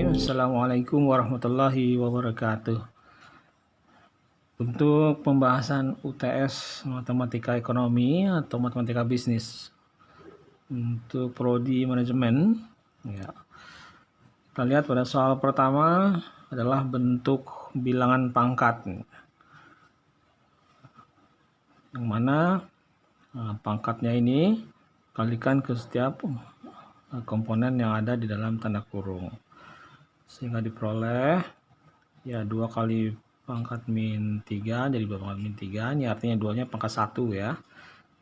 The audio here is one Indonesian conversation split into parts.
Bismillahirrahmanirrahim. Assalamualaikum warahmatullahi wabarakatuh. Untuk pembahasan UTS Matematika Ekonomi atau Matematika Bisnis untuk prodi manajemen, ya. Kita lihat pada soal pertama adalah bentuk bilangan pangkat, yang mana pangkatnya ini kalikan ke setiap komponen yang ada di dalam tanda kurung, sehingga diperoleh ya 2 kali pangkat min 3 jadi 2 pangkat min 3. Ini artinya 2 nya pangkat 1 ya.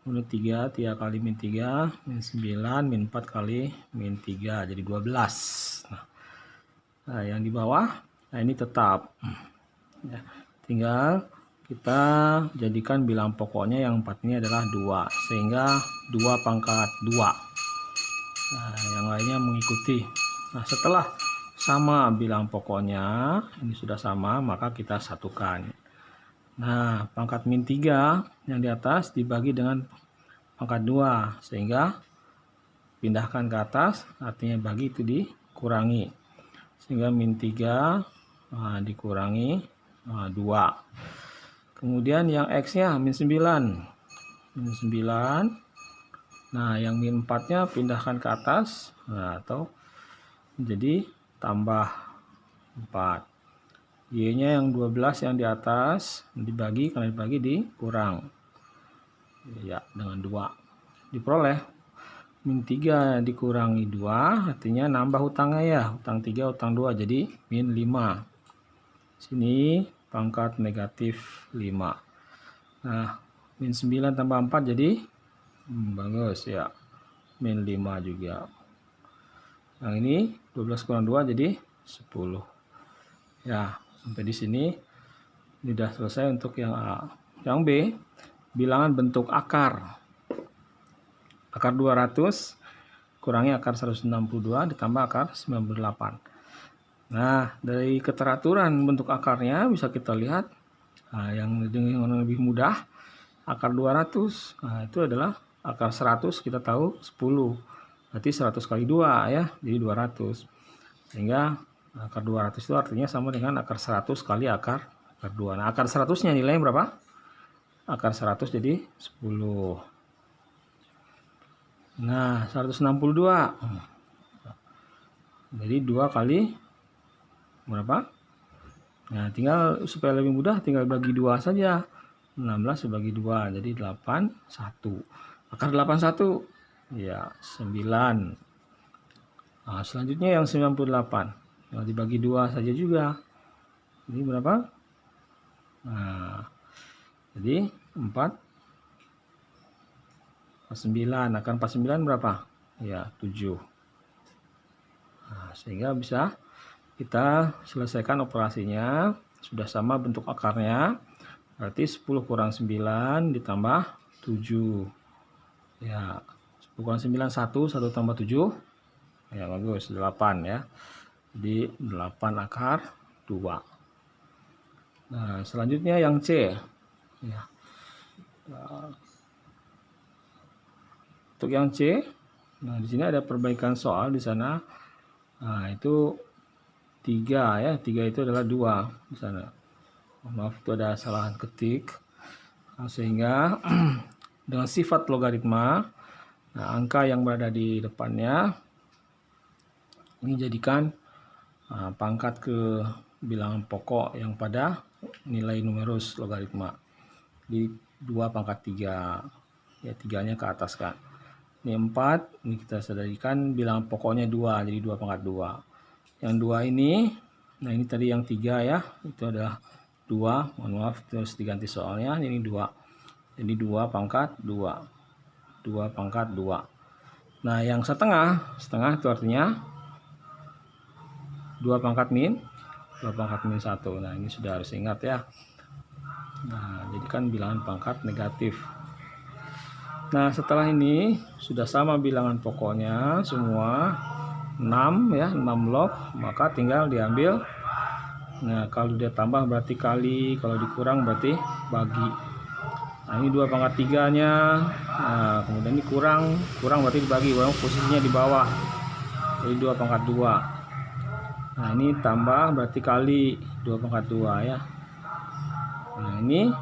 Kemudian 3 kali min 3 min 9 min 4 kali min 3 jadi 12. Nah, yang di bawah nah ini tetap ya, tinggal kita jadikan bilangan pokoknya yang 4 ini adalah 2, sehingga 2 pangkat 2. Nah, yang lainnya mengikuti. Nah, setelah sama bilangan pokoknya, ini sudah sama, maka kita satukan. Nah, pangkat min 3 yang di atas dibagi dengan pangkat 2, sehingga pindahkan ke atas, artinya bagi itu dikurangi. Sehingga min 3 dikurangi 2. Kemudian yang X-nya min 9. Min 9. Nah, yang min 4-nya pindahkan ke atas, atau jadi tambah 4. Y-nya yang 12 yang di atas dibagi, karena dibagi dikurang. Ya, dengan 2. Diperoleh min 3 dikurangi 2, artinya nambah hutangnya ya. Hutang 3, hutang 2, jadi min 5. Sini pangkat negatif 5. Nah, min 9 tambah 4 jadi bagus ya, min 5 juga. Yang ini 12 kurang 2 jadi 10. Ya, sampai di sini ini sudah selesai untuk yang A. Yang B, bilangan bentuk akar. Akar 200 kurangi akar 162 ditambah akar 98. Nah, dari keteraturan bentuk akarnya bisa kita lihat yang lebih mudah, akar 200 itu adalah akar 100, kita tahu 10. Berarti 100 kali 2 ya, jadi 200. Sehingga akar 200 itu artinya sama dengan akar 100 kali akar 2. Nah, akar 100-nya nilainya berapa? Akar 100 jadi 10. Nah, 162. Jadi 2 kali berapa? Nah, tinggal supaya lebih mudah tinggal bagi 2 saja. 16 dibagi 2 jadi 81. Akar 81 ya 9. Nah, selanjutnya yang 98. Yang dibagi 2 saja juga. Ini berapa? Nah, jadi 4 9. Akar 49 berapa? Ya 7. Nah, sehingga bisa kita selesaikan operasinya. Sudah sama bentuk akarnya. Berarti 10 kurang 9 ditambah 7. Ya, 10 kurang 9 1, 1 tambah 7. Ya, bagus, 8 ya. Jadi 8 akar 2. Nah, selanjutnya yang C. Ya. Nah, untuk yang C, nah di sini ada perbaikan soal di sana. Nah, itu 3 ya. 3 itu adalah 2 di sana. Maaf, itu ada kesalahan ketik. Nah, sehingga dengan sifat logaritma, nah, angka yang berada di depannya ini jadikan pangkat ke bilangan pokok yang pada nilai numerus logaritma. Di 2 pangkat 3. Ya, 3-nya ke atas kan. Ini 4, ini kita jadikan bilangan pokoknya 2, jadi 2 pangkat 2. Yang 2 ini, nah ini tadi yang 3 ya, itu adalah 2, mohon maaf terus diganti soalnya, ini 2. Jadi 2 pangkat 2. 2 pangkat 2. Nah, yang setengah itu artinya 2 pangkat min 1. Nah, ini sudah harus ingat ya. Nah, jadikan bilangan pangkat negatif. Nah, setelah ini sudah sama bilangan pokoknya semua 6 ya, 6 log, maka tinggal diambil. Nah, kalau dia tambah berarti kali, kalau dikurang berarti bagi. Nah, ini 2 pangkat 3-nya. Nah, kemudian ini kurang berarti dibagi, walaupun posisinya di bawah. Jadi 2 pangkat 2. Nah, ini tambah berarti kali 2 pangkat 2 ya. Nah, ini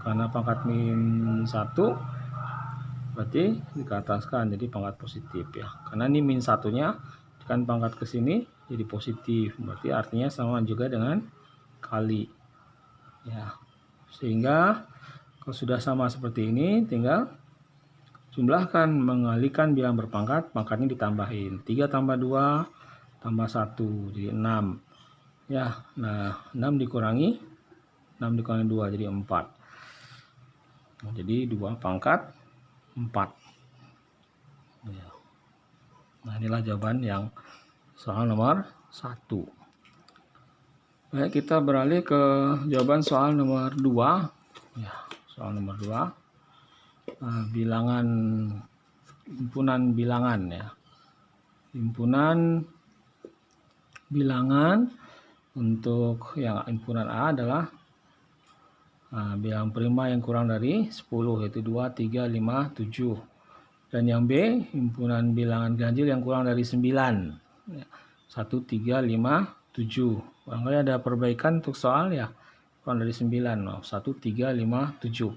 karena pangkat min 1 berarti dikataskan jadi pangkat positif ya. Karena ini min 1-nya kan pangkat ke sini jadi positif. Berarti artinya sama juga dengan kali. Ya. Sehingga kalau sudah sama seperti ini tinggal jumlahkan mengalihkan bilang berpangkat, pangkatnya ditambahin. 3 tambah 2 tambah 1 jadi 6. Ya, nah 6 dikurangi 2 jadi 4. Nah, jadi 2 pangkat 4. Ya. Nah, inilah jawaban yang soal nomor 1. Baik, kita beralih ke jawaban soal nomor 2. Ya, soal nomor 2. Bilangan himpunan bilangan ya. Himpunan bilangan untuk yang himpunan A adalah bilangan prima yang kurang dari 10 yaitu 2, 3, 5, 7. Dan yang B himpunan bilangan ganjil yang kurang dari 9. 1, 3, 5, 7. Barangkali ada perbaikan untuk soal ya. Kurang dari 9. 1, 3, 5, 7.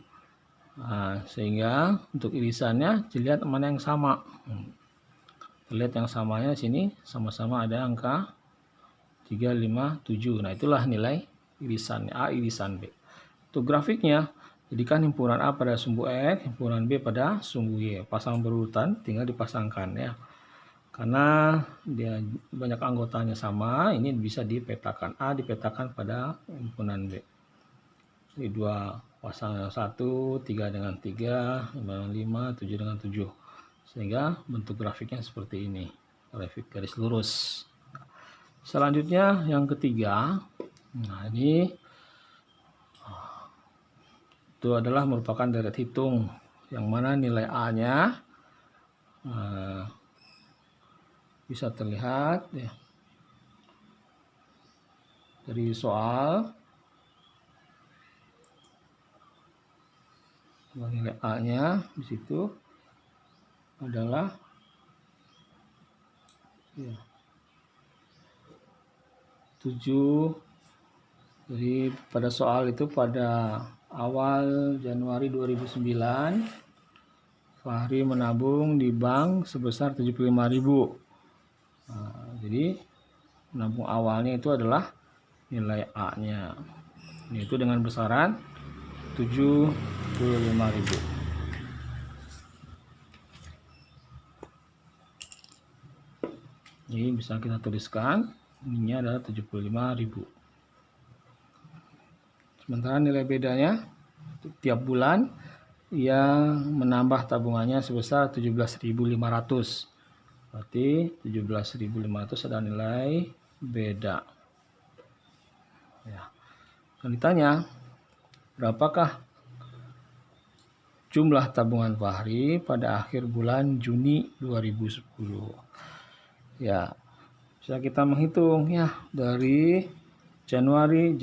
Sehingga untuk irisannya dilihat mana yang sama. Lihat yang samanya sini sama-sama ada angka 3, 5, 7. Nah, itulah nilai irisan A, irisan B. Untuk grafiknya, jadikan himpunan A pada sumbu X, himpunan B pada sumbu Y. Pasang berurutan, tinggal dipasangkan ya. Karena dia banyak anggotanya sama, ini bisa dipetakan. A dipetakan pada himpunan B. Jadi 2 pasang 1, 3 dengan 3, 5 dengan 5, 7 dengan 7. Sehingga bentuk grafiknya seperti ini. Grafik garis lurus. Selanjutnya yang ketiga. Nah, ini itu adalah merupakan deret hitung yang mana nilai A-nya bisa terlihat ya dari soal. Nilai A-nya di situ adalah ya, 7. Jadi pada soal itu pada awal Januari 2009 Fahri menabung di bank sebesar 75.000. Jadi menabung awalnya itu adalah nilai A-nya, yaitu dengan besaran 75.000. Ini bisa kita tuliskan, ini adalah 75.000. Sementara nilai bedanya tiap bulan ia menambah tabungannya sebesar 17.500. Berarti 17.500 adalah nilai beda. Ya. Dan ditanya, berapakah jumlah tabungan Fahri pada akhir bulan Juni 2010? Ya, bisa kita menghitung ya dari Januari,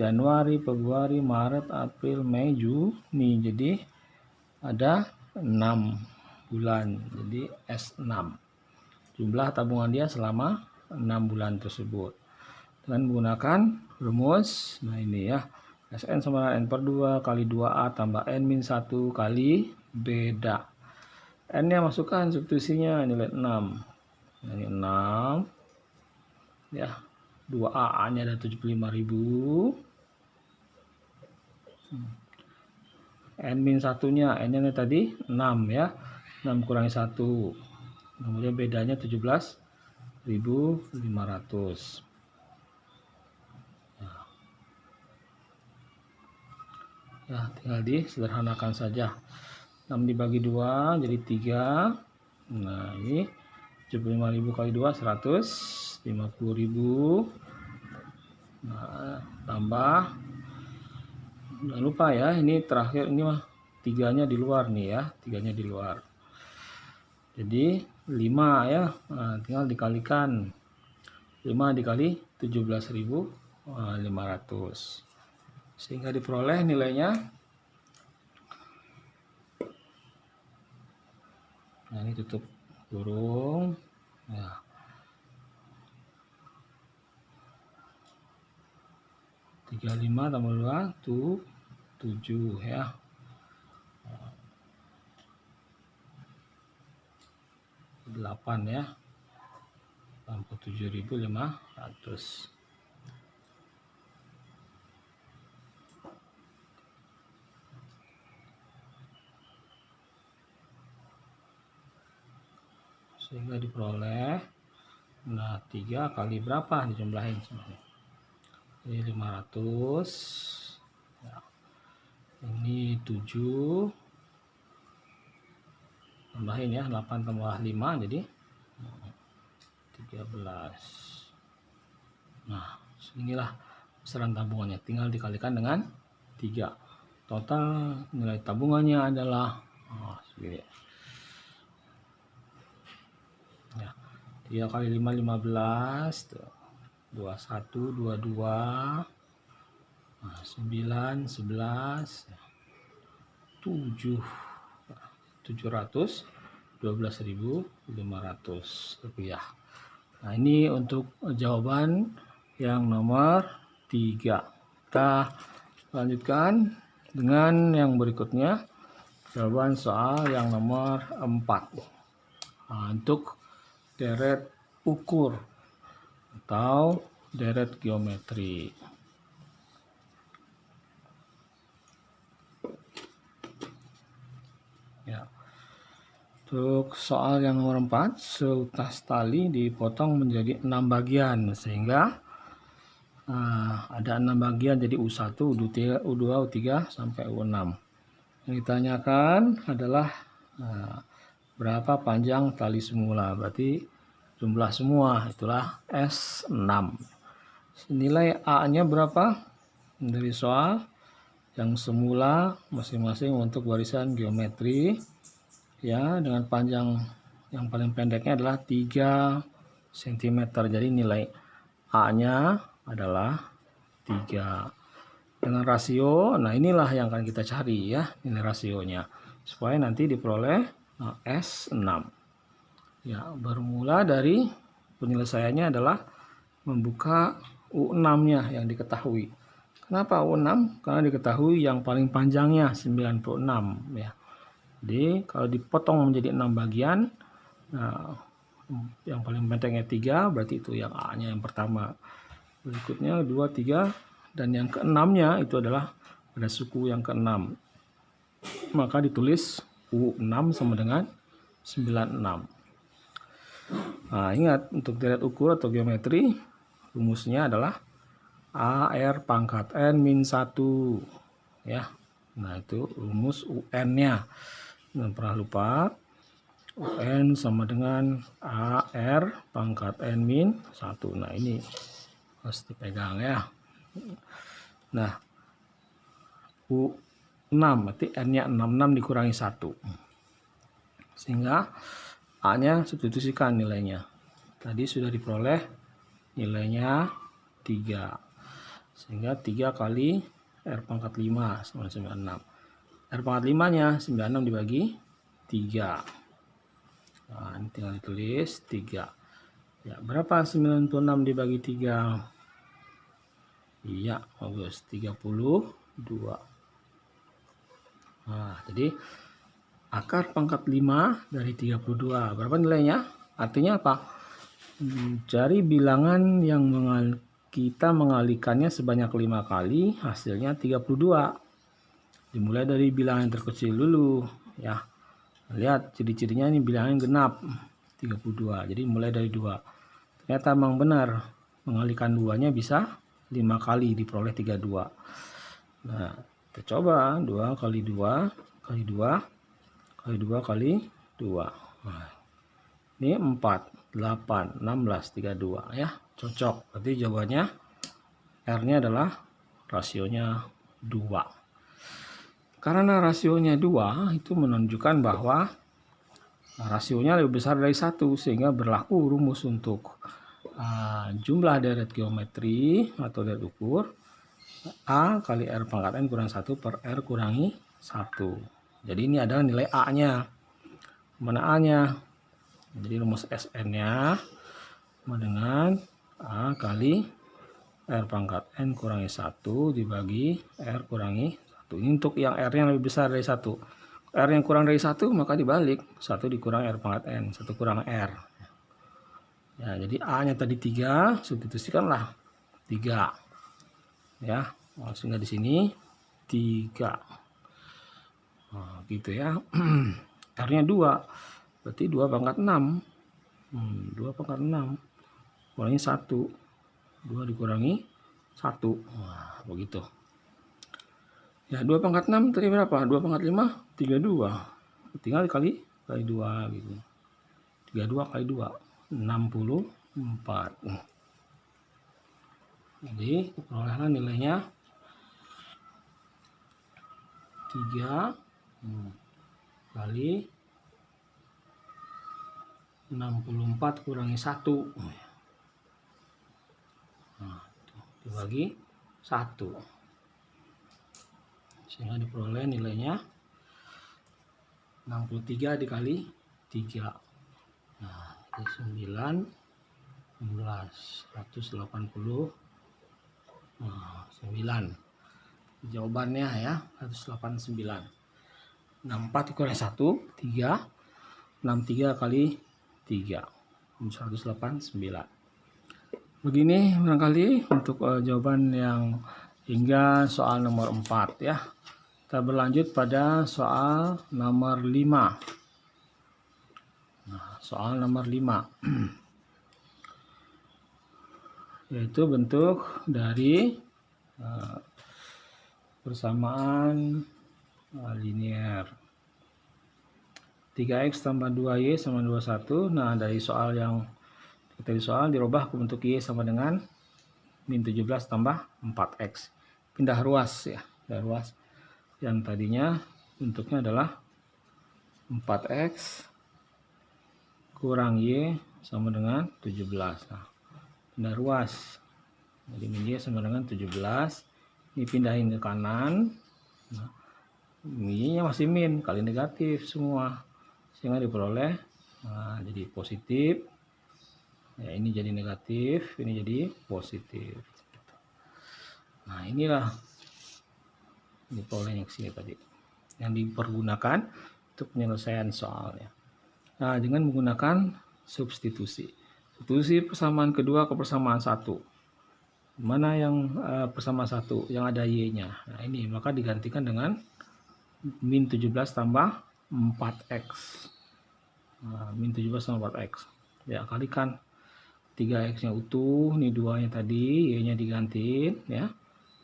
Februari, Maret, April, Mei, Juni. Jadi ada 6 bulan. Jadi S6. Jumlah tabungan dia selama 6 bulan tersebut. Dengan menggunakan rumus, nah ini ya. Sn sama dengan N per 2 kali 2A tambah N min 1 kali beda. N-nya masukkan substitusinya nilai 6. Nah, ini 6. Ya. 2A nya ada 75.000. N min 1-nya, N-nya tadi 6 ya. 6 kurangi 1. Kemudian bedanya 17.500. Ya, tinggal disederhanakan saja. 6 dibagi 2 jadi 3. Nah, ini 75.000 kali 2 150.000. Nah, tambah, jangan lupa ya, ini terakhir ini mah 3-nya di luar nih ya, 3-nya di luar. Jadi 5 ya. Nah, tinggal dikalikan 5 dikali 17.500 sehingga diperoleh nilainya. Nah, ini tutup kurung ya. 35 tambah 2 tuh 7 ya. 8 ya. 87.500. Sehingga diperoleh, nah 3 kali berapa dijumlahin sebenarnya, ini 500 ya. Ini 7 tambahin ya, 8 tambah 5 jadi 13. Nah inilah besaran tabungannya, tinggal dikalikan dengan 3. Total nilai tabungannya adalah segini ya, 3 kali 5 15 tuh. 21 22 9 11 7 712.500 rupiah. Nah ini untuk jawaban yang nomor 3. Kita lanjutkan dengan yang berikutnya, jawaban soal yang nomor 4. Nah, untuk deret ukur atau deret geometri. Ya. Untuk soal yang nomor 4, seutas tali dipotong menjadi 6 bagian sehingga ada 6 bagian, jadi U1, U2, U3 sampai U6. Yang ditanyakan adalah berapa panjang tali semula, berarti jumlah semua, itulah S6. Nilai A-nya berapa? Dari soal yang semula masing-masing untuk barisan geometri ya, dengan panjang yang paling pendeknya adalah 3 cm. Jadi nilai A-nya adalah 3. Dengan rasio, nah inilah yang akan kita cari ya, nilai rasionya, supaya nanti diperoleh S6. Ya, bermula dari penyelesaiannya adalah membuka U6-nya yang diketahui. Kenapa U6? Karena diketahui yang paling panjangnya 96 ya. Jadi kalau dipotong menjadi 6 bagian, nah yang paling pendeknya 3, berarti itu yang A-nya yang pertama. Berikutnya 2, 3, dan yang ke-6-nya itu adalah pada suku yang ke-6. Maka ditulis U6 sama dengan 96. Nah, ingat untuk deret ukur atau geometri, rumusnya adalah AR pangkat N min 1 ya. Nah itu rumus UN-nya. Jangan pernah lupa, UN sama dengan AR pangkat N min 1. Nah ini harus dipegang ya. Nah U6 berarti N-nya 66 dikurangi 1. Sehingga A-nya substitusikan nilainya. Tadi sudah diperoleh nilainya 3. Sehingga 3 kali R pangkat 5 sama 96. R pangkat 5-nya 96 dibagi 3. Nah, ini tinggal ditulis 3. Ya, berapa 96 dibagi 3? Iya, bagus. 32. Nah, jadi akar pangkat 5 dari 32. Berapa nilainya? Artinya apa? Cari bilangan yang kita mengalihkannya sebanyak 5 kali, hasilnya 32. Dimulai dari bilangan yang terkecil dulu ya. Lihat ciri-cirinya, ini bilangan genap 32. Jadi mulai dari 2. Ternyata memang benar, mengalihkan 2-nya bisa 5 kali diperoleh 32. Nah, kita coba 2 kali 2 kali 2 kali 2 kali 2. Nah, ini 4, 8, 16, 32 ya. Cocok. Berarti jawabannya R-nya adalah rasionya 2. Karena rasionya 2 itu menunjukkan bahwa rasionya lebih besar dari 1, sehingga berlaku rumus untuk jumlah deret geometri atau deret ukur A kali R pangkat N kurang 1 per R kurangi 1. Jadi ini adalah nilai A-nya. Mana A-nya? Jadi rumus SN-nya sama dengan A kali R pangkat N kurangi 1 dibagi R kurangi 1. Ini untuk yang R-nya lebih besar dari 1. R yang kurang dari 1 maka dibalik. 1 dikurang R pangkat N, 1 kurang R. Ya, jadi A-nya tadi 3, substitusikanlah 3. Ya, sehingga di sini 3. Nah, gitu ya. R-nya 2. Berarti 2 pangkat 6. 2 pangkat 6 kurangi 1. 2 dikurangi 1. Nah, begitu. Ya, 2 pangkat 6 tadi berapa? 2 pangkat 5, 32. Tinggal dikali 2 gitu. 32 kali 2, 64. Jadi, perolehan nilainya 3 kali 64 kurangi 1. Nah, dibagi 1. Sehingga diperoleh nilainya 63 dikali 3. Nah, itu 9, 11, 180. Nah, 9. Jawabannya ya, 189. 64 dikurangi 1, 3. 63 kali 3, 189. Begini barangkali untuk jawaban yang hingga soal nomor 4 ya. Kita berlanjut pada soal nomor 5. Nah, soal nomor 5 yaitu bentuk dari persamaan linear. 3x tambah 2y sama 21. Nah, dari soal yang dirubah ke bentuk y sama dengan min 17 tambah 4x. Pindah ruas ya, pindah ruas. Yang tadinya bentuknya adalah 4x kurang y sama dengan 17. Nah, pindah ruas. Jadi min y sama dengan 17. Ini pindahin ke kanan. Nah, y-nya masih min, kali negatif semua. Sehingga diperoleh, nah, jadi positif. Ya, ini jadi negatif, ini jadi positif. Nah, inilah proyeksi tadi yang dipergunakan untuk penyelesaian soalnya. Nah, dengan menggunakan substitusi. Substitusi persamaan kedua ke persamaan 1. Mana yang persamaan 1? Yang ada y-nya. Nah, ini maka digantikan dengan min 17 tambah 4x. Nah, min 17 tambah 4x. Ya, kalikan 3x-nya utuh, ini 2-nya tadi, y-nya digantiin ya.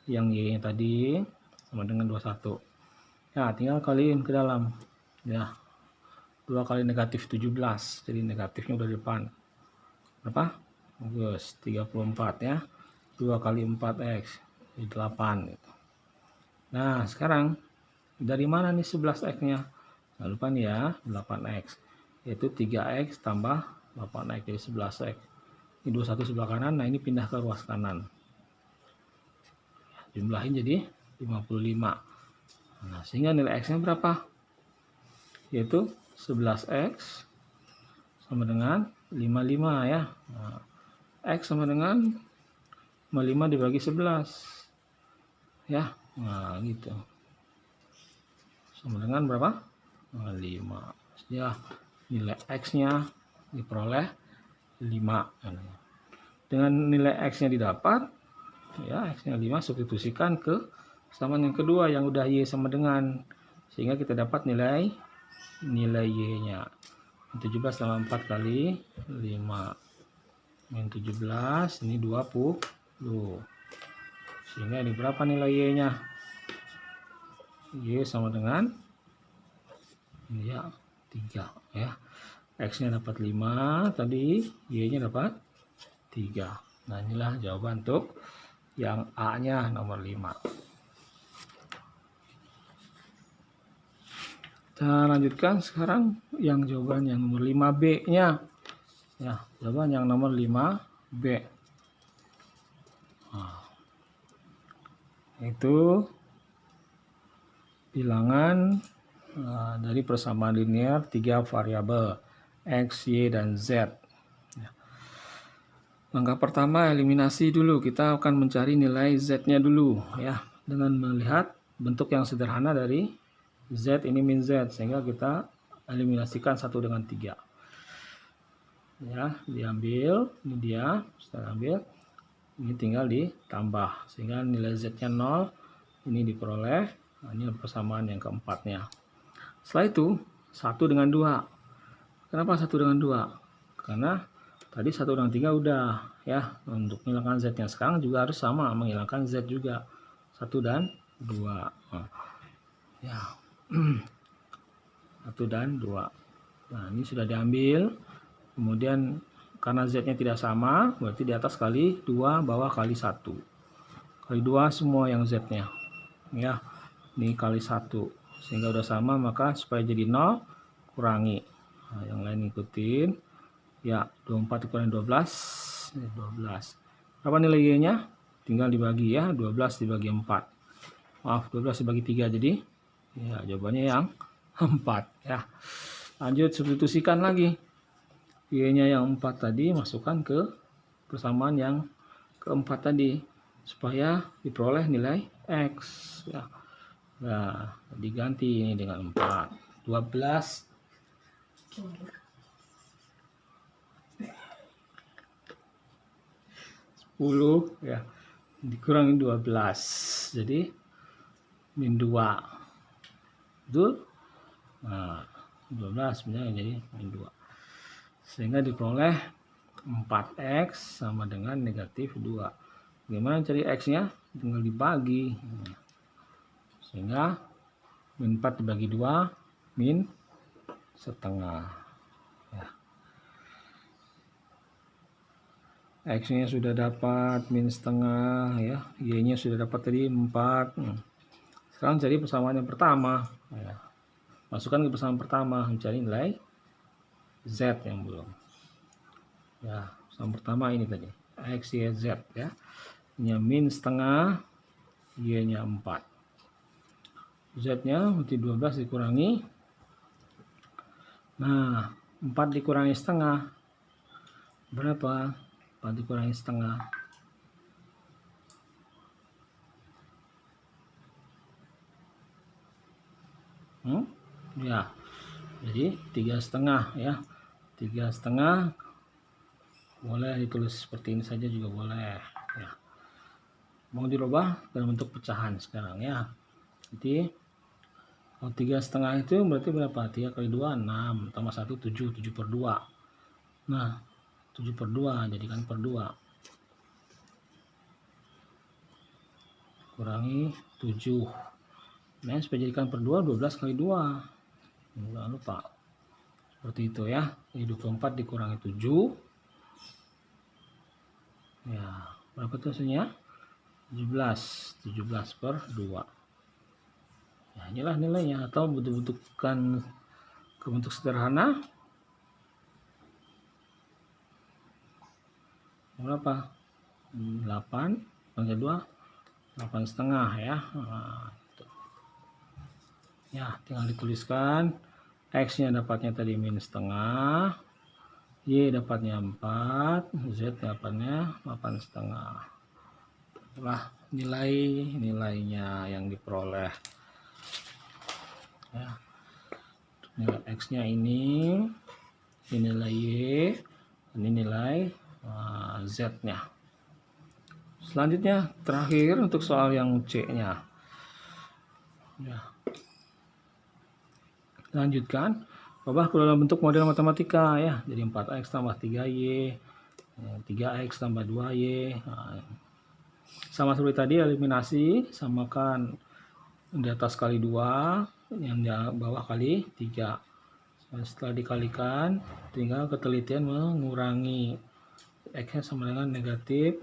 Yang y-nya tadi sama dengan 21. Ya, tinggal kaliin ke dalam. Ya. 2 kali negatif 17. Jadi negatifnya udah di depan. Berapa? Bagus, 34 ya. 2 kali 4x. Jadi 8 gitu. Nah, sekarang dari mana nih 11x-nya? Jangan lupa nih ya, 8x. Yaitu 3x tambah 8x jadi 11x. Ini 21 sebelah kanan, nah ini pindah ke ruas kanan. Jumlahin jadi 55. Nah, sehingga nilai x-nya berapa? Yaitu 11x sama dengan 55 ya. Nah, x sama dengan 55 dibagi 11. Ya, nah gitu. Sama dengan berapa? 5. Ya, nilai x-nya diperoleh 5. Dengan nilai x-nya didapat, ya x-nya 5 substitusikan ke persamaan yang kedua yang udah y sama dengan, sehingga kita dapat nilai y-nya 17 tambah 4 kali 5 min 17 ini 20, sehingga ini berapa nilai y-nya? Y sama dengan ya 3 ya. X-nya dapat 5 tadi, y-nya dapat 3. Nah, inilah jawaban untuk yang A-nya nomor 5. Kita lanjutkan sekarang yang jawaban yang nomor 5B-nya. Ya, jawaban yang nomor 5B. Nah, itu bilangan dari persamaan linear 3 variabel X, Y, dan Z. Langkah pertama, eliminasi dulu. Kita akan mencari nilai Z-nya dulu ya, dengan melihat bentuk yang sederhana dari Z ini min Z, sehingga kita eliminasikan 1 dengan 3. Ya, diambil, ini dia, setelah ambil, ini tinggal ditambah sehingga nilai Z-nya 0, ini diperoleh. Nah, ini persamaan yang keempatnya. Setelah itu 1 dengan 2. Kenapa 1 dengan 2? Karena tadi 1 dengan 3 udah ya. Untuk menghilangkan Z-nya sekarang juga harus sama, menghilangkan Z juga. 1 dan 2. Nah, ya. 1 dan 2. Nah, ini sudah diambil. Kemudian karena Z-nya tidak sama, berarti di atas kali 2, bawah kali 1. Kali 2 semua yang Z-nya. Ya. Ini kali 1. Sehingga udah sama, maka supaya jadi 0, kurangi. Nah, yang lain ikutin. Ya, 24 dikurangi 12. 12. Berapa nilai Y-nya? Tinggal dibagi ya, 12 dibagi 4. Maaf, 12 dibagi 3, jadi ya jawabannya yang 4 ya. Lanjut substitusikan lagi. Y-nya yang 4 tadi masukkan ke persamaan yang keempat tadi supaya diperoleh nilai X ya. Nah, diganti ini dengan 4. 12 10 ya, dikurangi 12, jadi min 2. Betul? Nah, 12 sebenarnya jadi min 2. Sehingga diperoleh 4X sama dengan negatif 2. Gimana cari X-nya? Tinggal dibagi. Sehingga min 4 dibagi 2, min setengah. Ya. X-nya sudah dapat min setengah ya. Y-nya sudah dapat tadi 4. Sekarang cari persamaan yang pertama. Ya. Masukkan ke persamaan pertama, mencari nilai Z yang belum. Ya, persamaan pertama ini tadi. X, Y, Z ya. Ini min setengah, Y-nya 4. Z-nya berarti 12 dikurangi. Nah, 4 dikurangi setengah. Berapa? 4 dikurangi setengah. Ya, jadi 3,5 ya. 3,5 boleh ditulis seperti ini saja juga boleh ya. Mau dirubah dalam bentuk pecahan sekarang ya. Jadi kalau 3,5 itu berarti berapa? 3 kali 2 6 tambah 1 7, 7 per 2. Nah, 7 per 2 jadikan per 2. Kurangi 7. Nah, supaya jadikan per 2, 12 kali 2. Jangan lupa. Seperti itu ya. Jadi 24 dikurangi 7. Ya, berapa tuh hasilnya? 17. 17 per 2. Ya, inilah nilainya. Atau bentuk-bentukan ke bentuk sederhana. Berapa? 8 pangkat 2. 8,5 ya. Nah, gitu. Ya, tinggal dituliskan. X-nya dapatnya tadi min setengah. Y dapatnya 4, Z dapatnya 8,5. Itulah nilainya yang diperoleh. Ya. Nilai X-nya ini nilai Y, ini nilai Z-nya. Selanjutnya terakhir untuk soal yang C-nya. Ya. Lanjutkan. Ubah ke dalam bentuk model matematika ya. Jadi 4X tambah 3Y, 3X tambah 2Y. Nah, sama seperti tadi eliminasi, samakan di atas kali 2, yang di bawah kali 3. Setelah dikalikan, tinggal ketelitian mengurangi. X-nya sama dengan negatif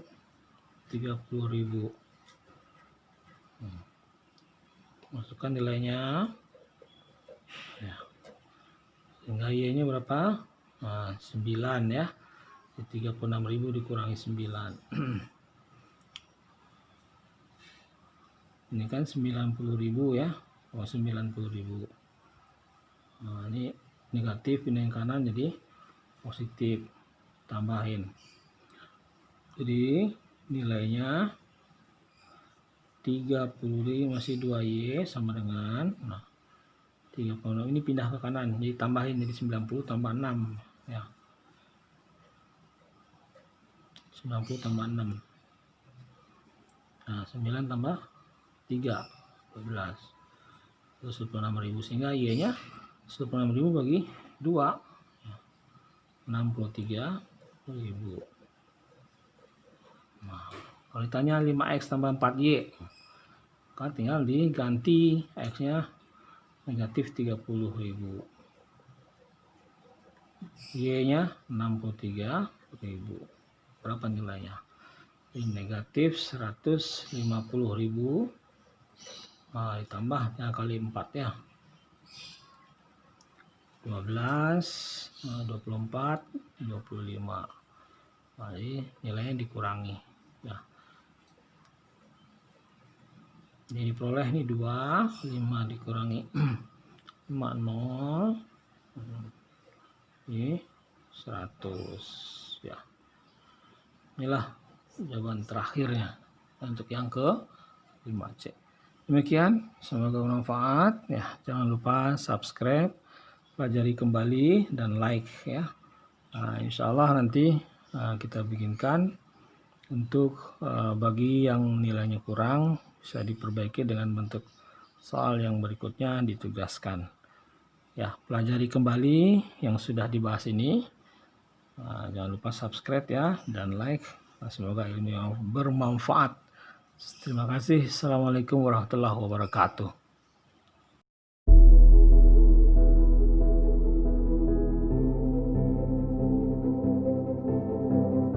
30.000. Masukkan nilainya. Ya. Sehingga Y-nya berapa? Nah, 9 ya. 36.000 dikurangi 9. Ini kan 90.000 ya. Oh, 90.000. Nah, ini negatif, ini yang kanan jadi positif. Tambahin. Jadi nilainya 30 masih 2Y sama dengan 36. Ini pindah ke kanan, jadi tambahin, jadi 90 tambah 6 ya. 90 tambah 6. Nah, 9 tambah 3 12. Terus 26.000, sehingga Y-nya 26.000 bagi 2 63.000. Nah, kalau ditanya 5X tambah 4Y, kan tinggal diganti X-nya negatif 30.000, Y-nya 63.000. Berapa nilainya? Ini negatif 150.000. Nah, ditambah kali 4 ya. 12, 24, 25. Jadi nilainya dikurangi ya. Jadi diperoleh ini 2, 5 dikurangi 5, 0, ini 100 ya. Inilah jawaban terakhirnya untuk yang ke 5C. Demikian, semoga bermanfaat ya. Jangan lupa subscribe, pelajari kembali, dan like ya. Nah, insya Allah nanti kita bikinkan untuk bagi yang nilainya kurang bisa diperbaiki dengan bentuk soal yang berikutnya ditugaskan ya. Pelajari kembali yang sudah dibahas ini. Jangan lupa subscribe ya dan like. Semoga ilmu yang bermanfaat. Terima kasih. Assalamualaikum warahmatullahi wabarakatuh.